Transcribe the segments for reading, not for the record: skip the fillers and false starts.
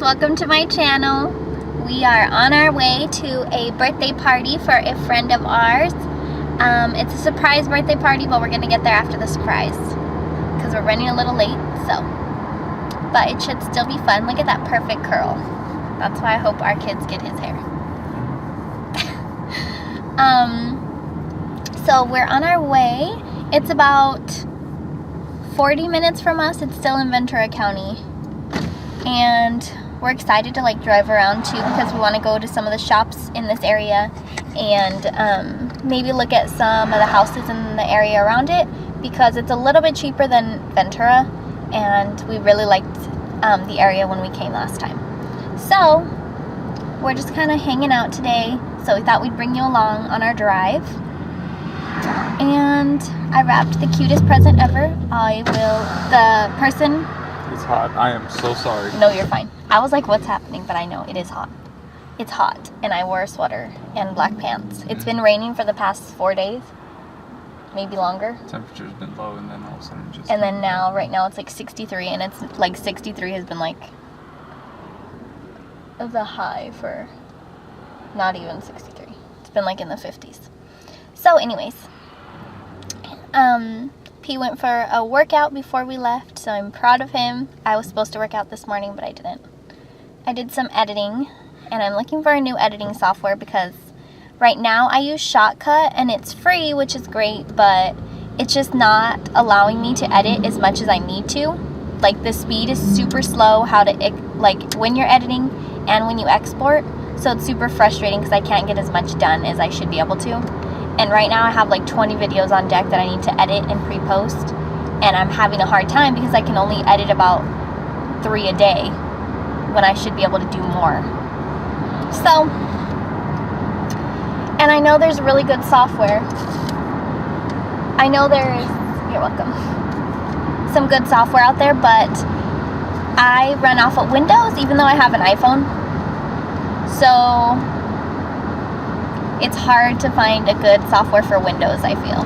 welcome to my channel. We are on our way to a birthday party for a friend of ours. It's a surprise birthday party, but we're gonna get there after the surprise because we're running a little late, but it should still be fun. Look at that perfect curl. That's why I hope our kids get his hair. So we're on our way. It's about 40 minutes from us. It's still in Ventura County. And we're excited to like drive around too because we want to go to some of the shops in this area and maybe look at some of the houses in the area around it because it's a little bit cheaper than Ventura and we really liked the area when we came last time. So we're just kind of hanging out today, so we thought we'd bring you along on our drive. And I wrapped the cutest present ever. The person... It's hot. I am so sorry. No, you're fine. I was like, what's happening? But I know it is hot. It's hot. And I wore a sweater and black pants. It's been raining for the past 4 days. Maybe longer. Temperature's been low and then all of a sudden just... And then now, right now it's like 63. And it's like 63 has been like the high for not even 63. It's been like in the 50s. So anyways, P went for a workout before we left, so I'm proud of him. I was supposed to work out this morning, but I didn't. I did some editing, and I'm looking for a new editing software because right now I use Shotcut, and it's free, which is great, but it's just not allowing me to edit as much as I need to. Like, the speed is super slow, like, when you're editing and when you export, so it's super frustrating because I can't get as much done as I should be able to. And right now I have like 20 videos on deck that I need to edit and pre-post. And I'm having a hard time because I can only edit about 3 a day when I should be able to do more. So, and I know there's really good software. I know there's, you're welcome, some good software out there, but I run off of Windows even though I have an iPhone. So it's hard to find a good software for Windows, I feel.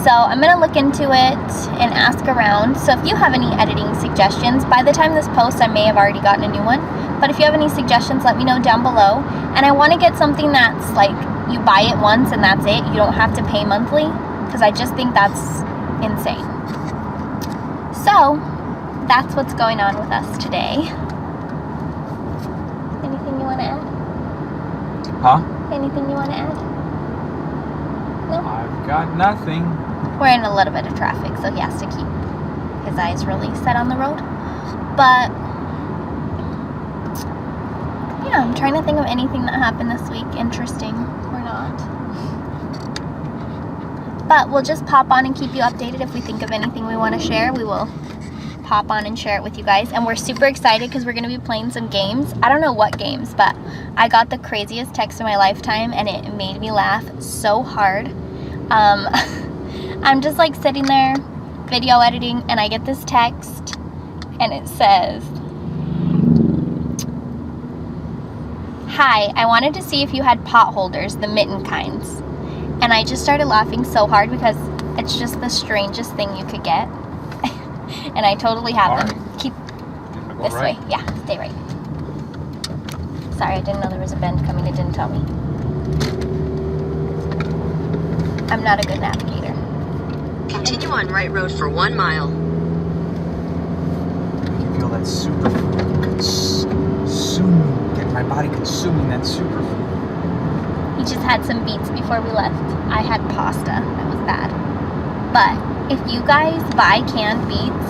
So I'm going to look into it and ask around. So if you have any editing suggestions, by the time this posts, I may have already gotten a new one. But if you have any suggestions, let me know down below. And I want to get something that's like, you buy it once and that's it. You don't have to pay monthly, because I just think that's insane. So that's what's going on with us today. Anything you want to add? Huh? Anything you want to add? No? I've got nothing. We're in a little bit of traffic, so he has to keep his eyes really set on the road. But yeah, I'm trying to think of anything that happened this week, interesting or not. But we'll just pop on and keep you updated. If we think of anything we want to share, we will pop on and share it with you guys. And we're super excited because we're going to be playing some games. I don't know what games, but I got the craziest text of my lifetime and it made me laugh so hard. I'm just like sitting there video editing and I get this text and it says, "Hi, I wanted to see if you had pot holders, the mitten kinds." And I just started laughing so hard because it's just the strangest thing you could get. And I totally have them. Right. Keep this right? way. Yeah, stay right. Sorry, I didn't know there was a bend coming. It didn't tell me. I'm not a good navigator. Continue on right road for 1 mile. I can feel that superfood consuming, my body consuming that superfood. We just had some beets before we left. I had pasta. That was bad. But if you guys buy canned beets,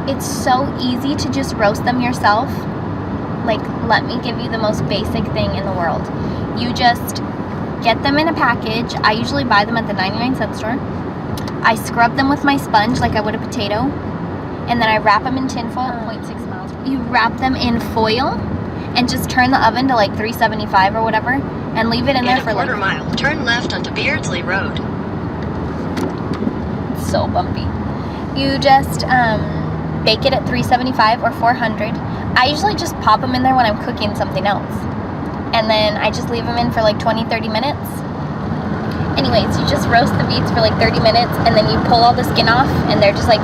it's so easy to just roast them yourself. Like, let me give you the most basic thing in the world. You just get them in a package. I usually buy them at the 99-cent store. I scrub them with my sponge like I would a potato. And then I wrap them in tin foil. 0.6 miles. You wrap them in foil and just turn the oven to like 375 or whatever. And leave it in there for like... In a quarter mile, turn left onto Beardsley Road. So bumpy. You just bake it at 375 or 400. I usually just pop them in there when I'm cooking something else. And then I just leave them in for like 20-30 minutes. Anyways, you just roast the beets for like 30 minutes and then you pull all the skin off and they're just like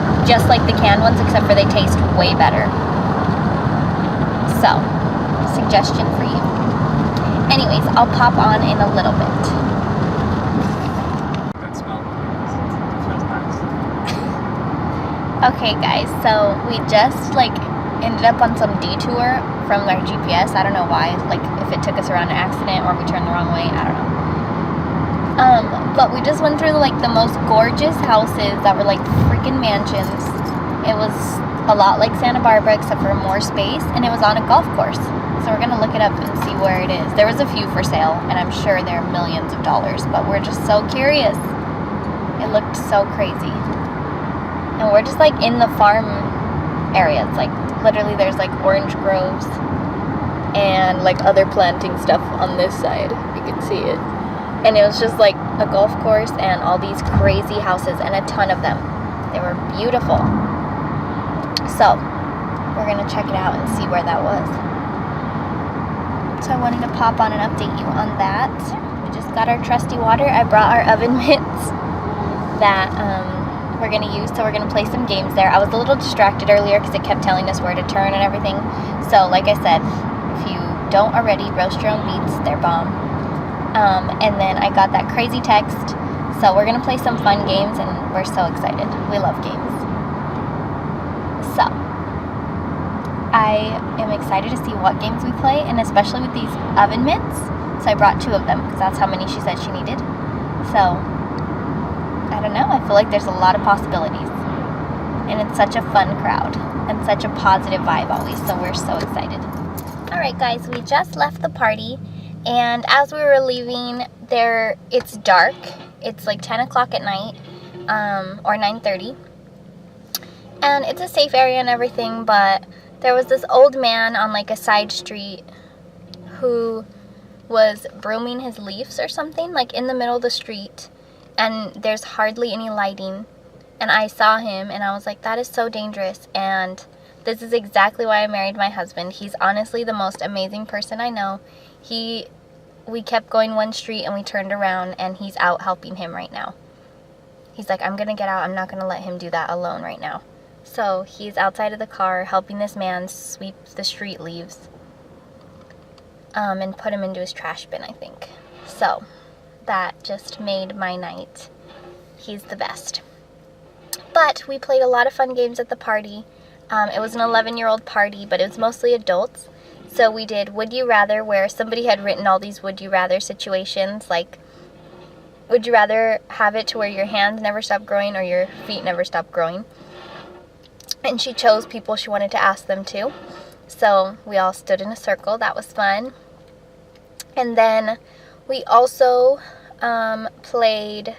the canned ones, except for they taste way better. So, suggestion for you. Anyways, I'll pop on in a little bit. That smell feels nice. Okay guys, so we just like ended up on some detour from our GPS. I don't know why, like if it took us around an accident or we turned the wrong way, I don't know. But we just went through like the most gorgeous houses that were like freaking mansions. It was a lot like Santa Barbara except for more space, and it was on a golf course. So we're gonna look it up and see where it is. There was a few for sale, and I'm sure they're millions of dollars, but we're just so curious. It looked so crazy. And we're just like in the farm area. It's like literally there's like orange groves and like other planting stuff on this side. You can see it. And it was just like a golf course and all these crazy houses and a ton of them. They were beautiful. So we're gonna check it out and see where that was. So I wanted to pop on and update you on that. We just got our trusty water. I brought our oven mitts that we're gonna use, so we're gonna play some games there. I was a little distracted earlier because it kept telling us where to turn and everything. So like I said, if you don't already, roast your own beets, they're bomb. And then I got that crazy text, so we're gonna play some fun games, and we're so excited. We love games. So I am excited to see what games we play, and especially with these oven mitts. So I brought 2 of them because that's how many she said she needed. So I don't know, I feel like there's a lot of possibilities, and it's such a fun crowd and such a positive vibe always, so we're so excited. Alright guys, we just left the party, and as we were leaving there, it's dark. It's like 10 o'clock at night, or 9:30, and it's a safe area and everything, but there was this old man on like a side street who was brooming his leaves or something, like in the middle of the street, and there's hardly any lighting. And I saw him and I was like, that is so dangerous, and this is exactly why I married my husband. He's honestly the most amazing person I know. We kept going one street and we turned around, and he's out helping him right now. He's like, I'm gonna get out, I'm not gonna let him do that alone right now. So he's outside of the car helping this man sweep the street leaves, and put him into his trash bin, I think. So that just made my night. He's the best. But we played a lot of fun games at the party. It was an 11-year-old party, but it was mostly adults. So we did Would You Rather, where somebody had written all these Would You Rather situations, like, would you rather have it to where your hands never stop growing or your feet never stop growing? And she chose people she wanted to ask them to. So we all stood in a circle. That was fun. And then we also played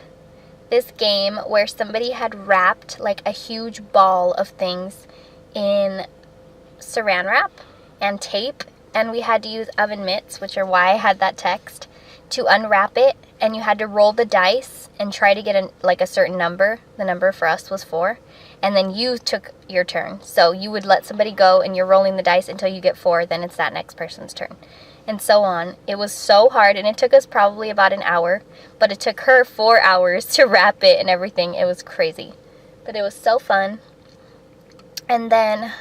this game where somebody had wrapped like a huge ball of things in saran wrap and tape, and we had to use oven mitts, which are why I had that text, to unwrap it, and you had to roll the dice and try to get a certain number. The number for us was 4, and then you took your turn. So you would let somebody go, and you're rolling the dice until you get 4, then it's that next person's turn, and so on. It was so hard, and it took us probably about an hour, but it took her 4 hours to wrap it and everything. It was crazy, but it was so fun. And then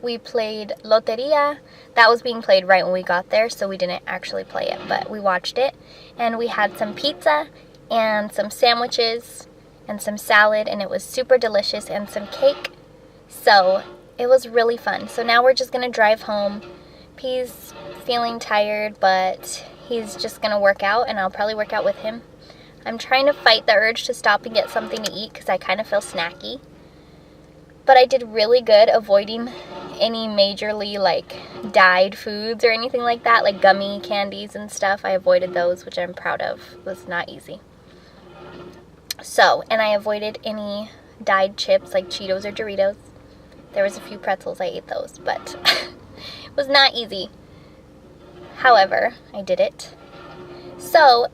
we played Loteria. That was being played right when we got there, so we didn't actually play it, but we watched it. And we had some pizza and some sandwiches and some salad, and it was super delicious, and some cake. So it was really fun. So now we're just going to drive home. He's feeling tired, but he's just going to work out, and I'll probably work out with him. I'm trying to fight the urge to stop and get something to eat because I kind of feel snacky. But I did really good avoiding any majorly like dyed foods or anything like that, like gummy candies and stuff. I avoided those, which I'm proud of. It was not easy. So, and I avoided any dyed chips like Cheetos or Doritos. There was a few pretzels, I ate those, but it was not easy. However, I did it. So,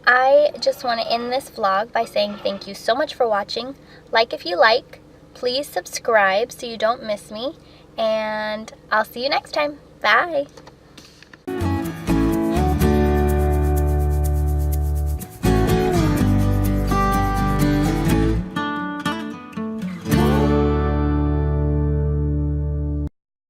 I just want to end this vlog by saying thank you so much for watching. Like if you like. Please subscribe so you don't miss me, and I'll see you next time. Bye!